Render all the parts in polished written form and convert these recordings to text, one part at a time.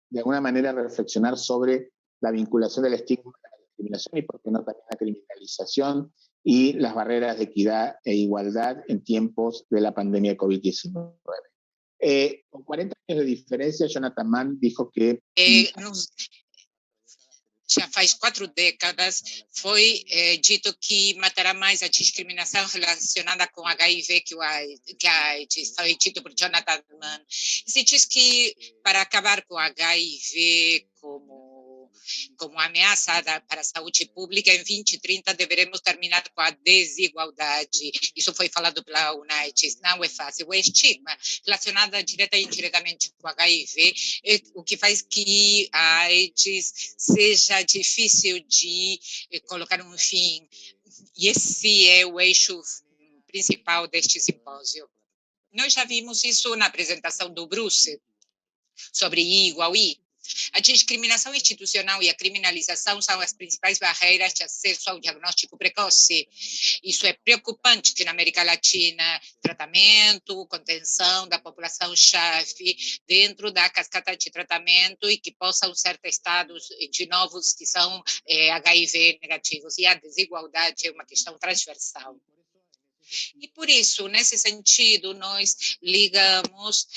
de alguna manera reflexionar sobre la vinculación del estigma a la discriminación y, por qué no, también la criminalización y las barreras de equidad e igualdad en tiempos de la pandemia de COVID-19. Con 40 años de diferencia, Jonathan Mann dijo que... Já faz 4 décadas, foi dito que matará mais a discriminação relacionada com HIV que a AIDS. Foi dito por Jonathan Mann. Se diz que para acabar com HIV como ameaça para a saúde pública, em 2030 deveremos terminar com a desigualdade. Isso foi falado pela UNAIDS. Não é fácil. O estigma relacionado direta e indiretamente com HIV é o que faz que a AIDS seja difícil de colocar um fim. E esse é o eixo principal deste simpósio. Nós já vimos isso na apresentação do Bruce sobre I igual I. A discriminação institucional e a criminalização são as principais barreiras de acesso ao diagnóstico precoce. Isso é preocupante na América Latina. Tratamento, contenção da população-chave dentro da cascata de tratamento e que possam ser testados de novos que são HIV negativos. E a desigualdade é uma questão transversal. E por isso, nesse sentido, nós ligamos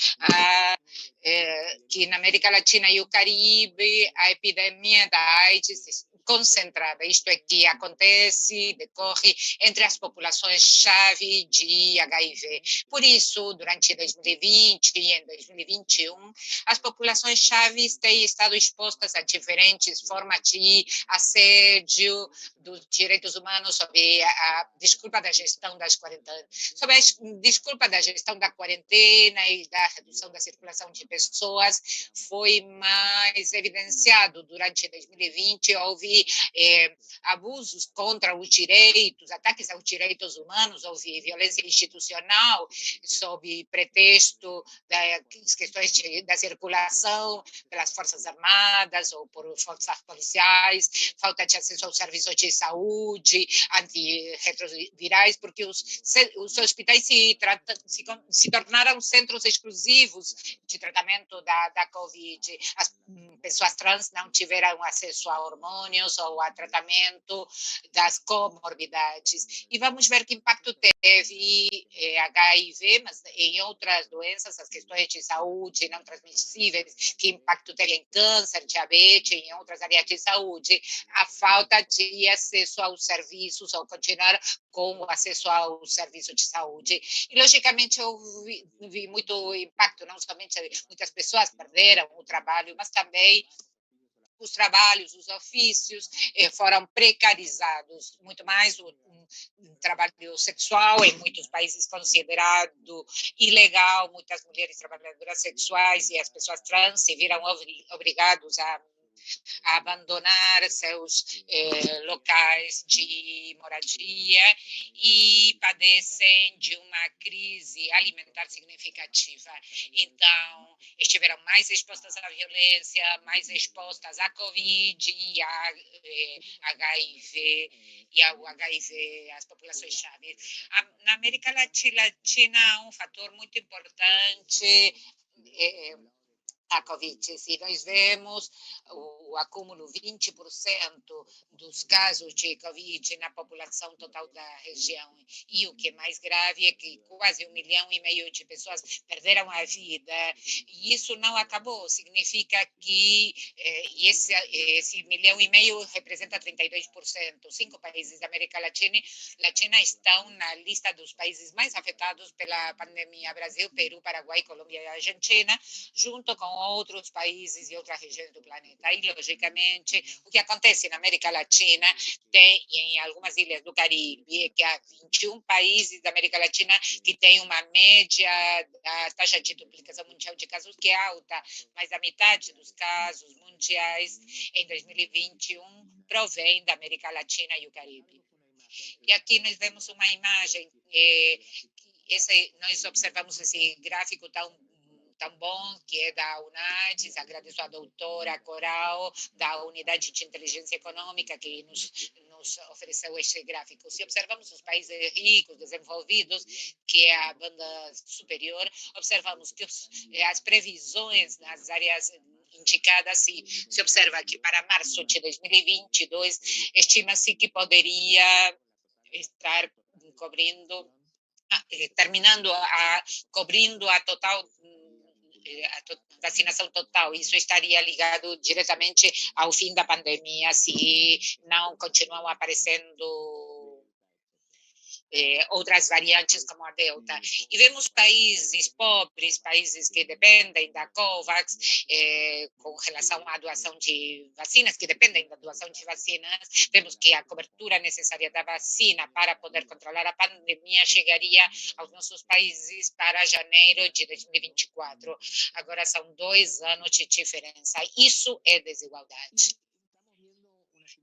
que na América Latina e o Caribe a epidemia da AIDS concentrada, isto é, que acontece, decorre entre as populações-chave de HIV. Por isso, durante 2020 e em 2021, as populações-chave têm estado expostas a diferentes formas de assédio dos direitos humanos sob a desculpa da gestão das quarentenas, sob a desculpa da gestão da quarentena e da redução da circulação de pessoas, foi mais evidenciado durante 2020, houve abusos contra os direitos, ataques aos direitos humanos, houve violência institucional sob pretexto das questões da circulação pelas Forças Armadas ou por forças policiais, falta de acesso aos serviços de saúde, antirretrovirais, porque os hospitais se tornaram centros exclusivos de tratamento da Covid. As pessoas trans não tiveram acesso a hormônios ou a tratamento das comorbidades. E vamos ver que impacto teve HIV, mas em outras doenças, as questões de saúde não transmissíveis, que impacto teve em câncer, diabetes, em outras áreas de saúde, a falta de acesso aos serviços ou continuar com o acesso ao serviço de saúde. E, logicamente, houve muito impacto, não somente muitas pessoas perderam o trabalho, mas também os trabalhos, os ofícios foram precarizados, muito mais o trabalho sexual, em muitos países considerado ilegal, muitas mulheres trabalhadoras sexuais e as pessoas trans se viram obrigados a abandonar seus locais de moradia e padecem de uma crise alimentar significativa. Então, estiveram mais expostas à violência, mais expostas à Covid e a HIV e ao HIV, as populações-chave. Na América Latina, um fator muito importante a Covid. Se nós vemos o acúmulo 20% dos casos de Covid na população total da região, e o que é mais grave é que quase 1,5 milhão de pessoas perderam a vida, e isso não acabou, significa que esse 1,5 milhão representa 32%. 5 países da América Latina estão na lista dos países mais afetados pela pandemia: Brasil, Peru, Paraguai, Colômbia e Argentina, junto com outros países e outras regiões do planeta. E, logicamente, o que acontece na América Latina tem, em algumas ilhas do Caribe, é que há 21 países da América Latina que tem uma média da taxa de duplicação mundial de casos que é alta, mas a metade dos casos mundiais em 2021 provém da América Latina e o Caribe. E aqui nós vemos uma imagem, nós observamos esse gráfico tão tão bom, que é da UNADES. Agradeço à doutora Coral, da Unidade de Inteligência Econômica, que nos ofereceu este gráfico. Se observamos os países ricos, desenvolvidos, que é a banda superior, observamos que as previsões nas áreas indicadas, se observa que para março de 2022, estima-se que poderia estar cobrindo, terminando cobrindo a total vacinação total. Isso estaria ligado diretamente ao fim da pandemia, se não continuam aparecendo outras variantes como a Delta. E vemos países pobres, países que dependem da COVAX, com relação à doação de vacinas, que dependem da doação de vacinas. Vemos que a cobertura necessária da vacina para poder controlar a pandemia chegaria aos nossos países para janeiro de 2024. Agora são 2 anos de diferença. Isso é desigualdade.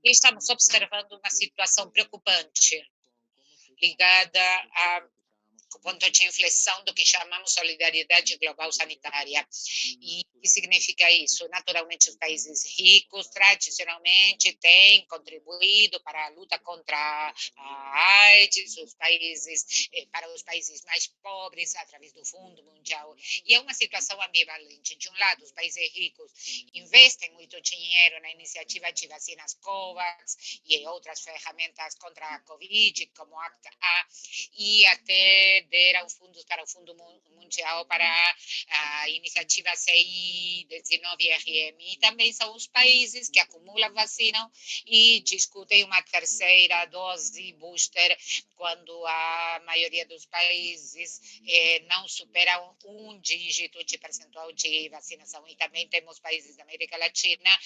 E estamos observando uma situação preocupante, ligada ao ponto de inflexão do que chamamos solidariedade global sanitária. E o que significa isso? Naturalmente, os países ricos, tradicionalmente, têm contribuído para a luta contra a AIDS, para os países mais pobres, através do Fundo Mundial. E é uma situação ambivalente. De um lado, os países ricos investem muito dinheiro na iniciativa de vacinas COVAX e outras ferramentas contra a Covid, como a e até deram fundos para o Fundo Mundial para a iniciativa CI19RM. E também são os países que acumulam vacina e discutem uma terceira dose booster, quando a maioria dos países não superam 1 dígito de percentual de vacinação. E também temos países da América Latina,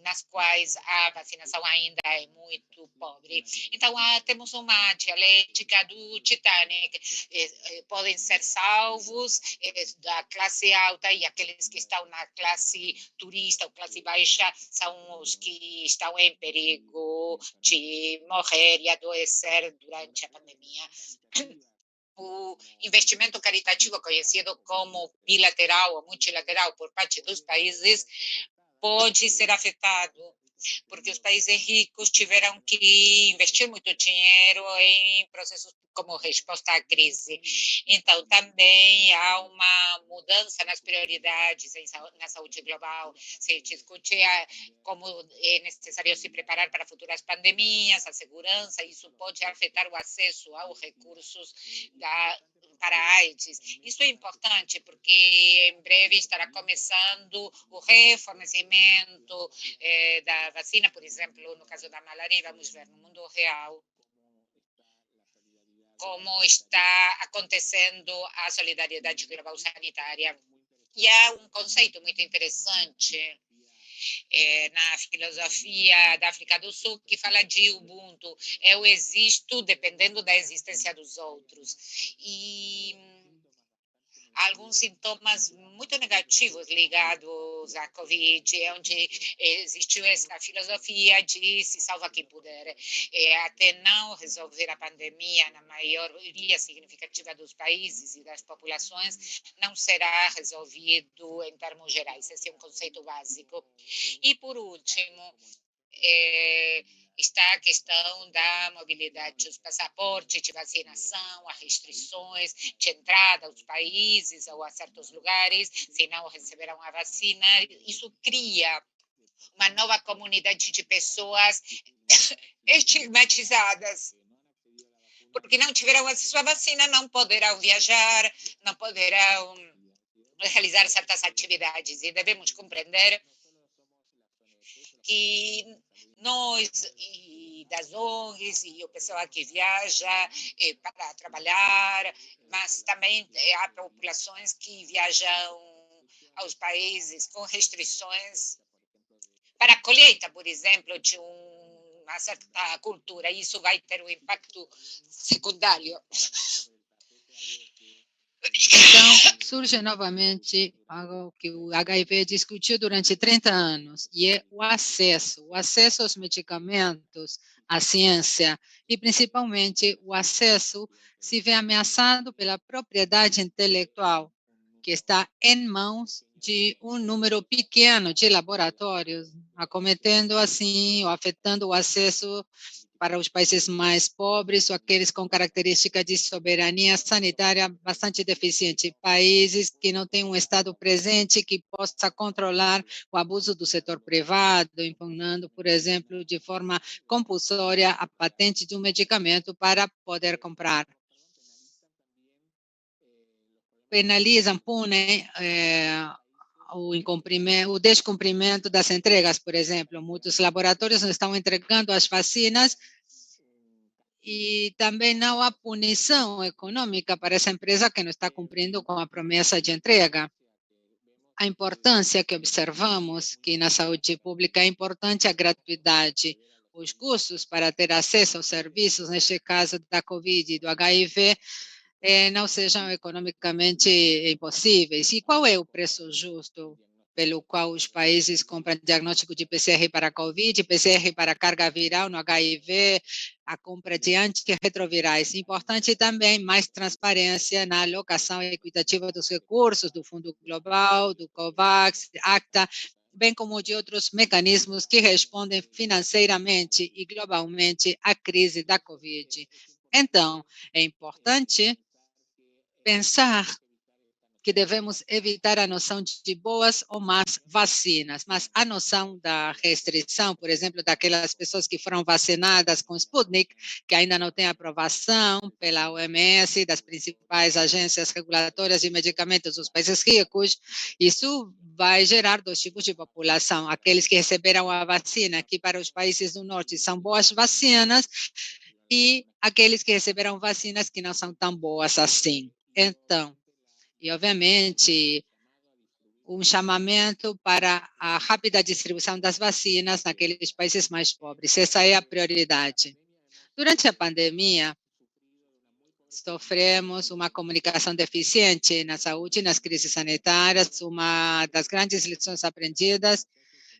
nas quais a vacinação ainda é muito pobre. Então, temos uma dialética do Titanic. Podem ser salvos da classe alta, e aqueles que estão na classe turista ou classe baixa são os que estão em perigo de morrer e adoecer durante a pandemia. O investimento caritativo, conhecido como bilateral ou multilateral por parte dos países, pode ser afetado, porque os países ricos tiveram que investir muito dinheiro em processos como resposta à crise. Então, também há uma mudança nas prioridades na saúde global. Se discute como é necessário se preparar para futuras pandemias, a segurança. Isso pode afetar o acesso aos recursos para a AIDS. Isso é importante porque em breve estará começando o refornecimento da vacina, por exemplo, no caso da malária, e vamos ver no mundo real como está acontecendo a solidariedade global sanitária. E há um conceito muito interessante na filosofia da África do Sul, que fala de Ubuntu. Eu existo dependendo da existência dos outros. E alguns sintomas muito negativos ligados à Covid, onde existiu essa filosofia de se salva quem puder. Até não resolver a pandemia na maioria significativa dos países e das populações, não será resolvido em termos gerais. Esse é um conceito básico. E, por último, está a questão da mobilidade, os passaportes de vacinação, as restrições de entrada aos países ou a certos lugares, se não receberam a vacina. Isso cria uma nova comunidade de pessoas estigmatizadas, porque não tiveram a sua vacina, não poderão viajar, não poderão realizar certas atividades. E devemos compreender que nós e das ONGs e o pessoal que viaja para trabalhar, mas também há populações que viajam aos países com restrições para a colheita, por exemplo, de uma certa cultura. Isso vai ter um impacto secundário. Então, surge novamente algo que o HIV discutiu durante 30 anos, e é o acesso aos medicamentos, à ciência, e principalmente o acesso se vê ameaçado pela propriedade intelectual. que está em mãos de um número pequeno de laboratórios, acometendo assim ou afetando o acesso para os países mais pobres ou aqueles com característica de soberania sanitária bastante deficiente, países que não têm um Estado presente que possa controlar o abuso do setor privado, impondo, por exemplo, de forma compulsória a patente de um medicamento para poder comprar. Penalizam, punem o descumprimento das entregas, por exemplo. Muitos laboratórios não estão entregando as vacinas e também não há punição econômica para essa empresa que não está cumprindo com a promessa de entrega. A importância que observamos que na saúde pública é importante a gratuidade. Os custos para ter acesso aos serviços, neste caso da Covid e do HIV, não sejam economicamente impossíveis. E qual é o preço justo pelo qual os países compram diagnóstico de PCR para a Covid, PCR para carga viral no HIV, a compra de antirretrovirais? Importante também mais transparência na alocação equitativa dos recursos do Fundo Global, do COVAX, ACTA, bem como de outros mecanismos que respondem financeiramente e globalmente à crise da Covid. Então, é importante pensar que devemos evitar a noção de boas ou más vacinas, mas a noção da restrição, por exemplo, daquelas pessoas que foram vacinadas com Sputnik, que ainda não tem aprovação pela OMS, das principais agências regulatórias de medicamentos dos países ricos, isso vai gerar dois tipos de população, aqueles que receberam a vacina, que para os países do norte são boas vacinas, e aqueles que receberam vacinas que não são tão boas assim. Então, e obviamente, um chamamento para a rápida distribuição das vacinas naqueles países mais pobres. Essa é a prioridade. Durante a pandemia, sofremos uma comunicação deficiente na saúde e nas crises sanitárias. Uma das grandes lições aprendidas: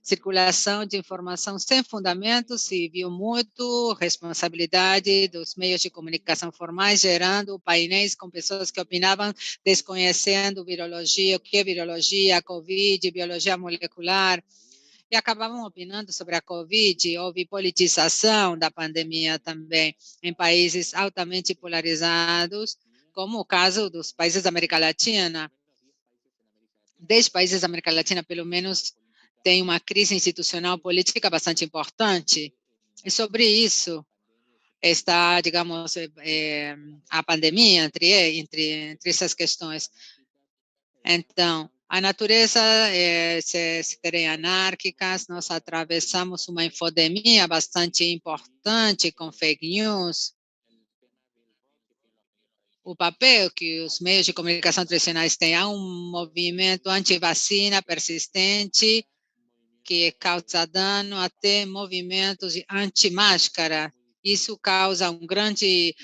circulação de informação sem fundamento, se viu muito, responsabilidade dos meios de comunicação formais, gerando painéis com pessoas que opinavam, desconhecendo virologia, o que é virologia, Covid, biologia molecular, e acabavam opinando sobre a Covid. Houve politização da pandemia também em países altamente polarizados, como o caso dos países da América Latina. 10 países da América Latina, pelo menos, tem uma crise institucional política bastante importante. E sobre isso está, digamos, a pandemia entre essas questões. Então, a natureza serem anárquicas, nós atravessamos uma infodemia bastante importante com fake news. O papel que os meios de comunicação tradicionais têm, há um movimento anti-vacina persistente, que causa dano, até movimentos de anti-máscara. Isso causa um grande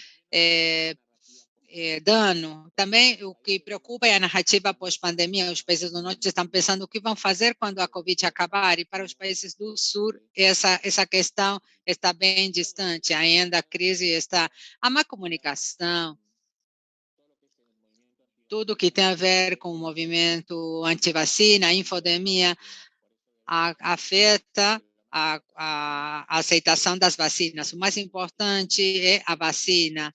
dano. Também o que preocupa é a narrativa pós-pandemia. Os países do norte estão pensando o que vão fazer quando a Covid acabar, e para os países do sul essa questão está bem distante. Ainda a crise está... A má comunicação, tudo que tem a ver com o movimento anti-vacina, a infodemia, afeta a aceitação das vacinas. O mais importante é a vacina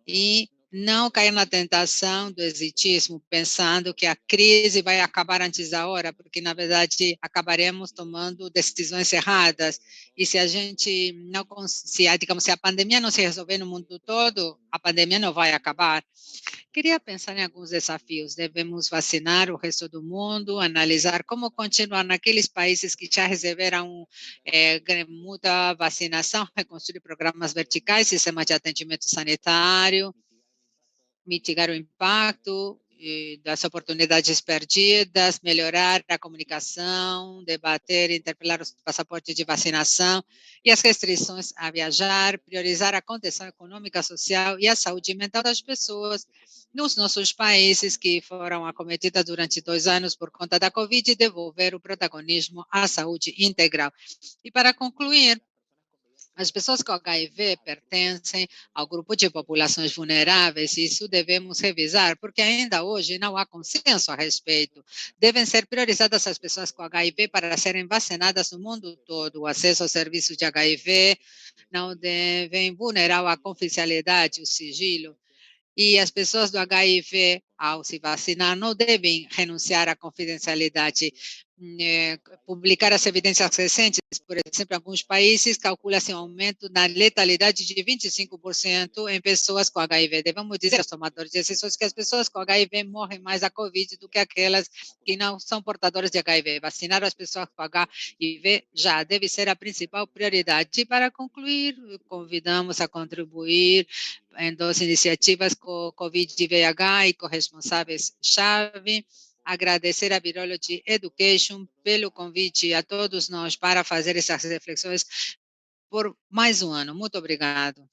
e não cair na tentação do exitismo, pensando que a crise vai acabar antes da hora, porque, na verdade, acabaremos tomando decisões erradas. E se a gente não, digamos, se a pandemia não se resolver no mundo todo, a pandemia não vai acabar. Queria pensar em alguns desafios. Devemos vacinar o resto do mundo, analisar como continuar naqueles países que já receberam muita vacinação, reconstruir programas verticais, sistemas de atendimento sanitário, mitigar o impacto das oportunidades perdidas, melhorar a comunicação, debater e interpelar os passaportes de vacinação e as restrições a viajar, priorizar a contenção econômica, social e a saúde mental das pessoas nos nossos países que foram acometidas durante 2 anos por conta da Covid e devolver o protagonismo à saúde integral. E para concluir, As pessoas com HIV pertencem ao grupo de populações vulneráveis e isso devemos revisar, porque ainda hoje não há consenso a respeito. Devem ser priorizadas as pessoas com HIV para serem vacinadas no mundo todo. O acesso aos serviços de HIV não devem vulnerar a confidencialidade, o sigilo. E as pessoas do HIV, ao se vacinar, não devem renunciar à confidencialidade. Publicar as evidências recentes, por exemplo, em alguns países, calcula-se um aumento na letalidade de 25% em pessoas com HIV. Devemos dizer aos tomadores de decisões que as pessoas com HIV morrem mais da Covid do que aquelas que não são portadoras de HIV. Vacinar as pessoas com HIV já deve ser a principal prioridade. E para concluir, convidamos a contribuir em 2 iniciativas com Covid-VH e corresponsáveis-chave. Agradecer a Virology Education pelo convite a todos nós para fazer essas reflexões por mais um ano. Muito obrigado.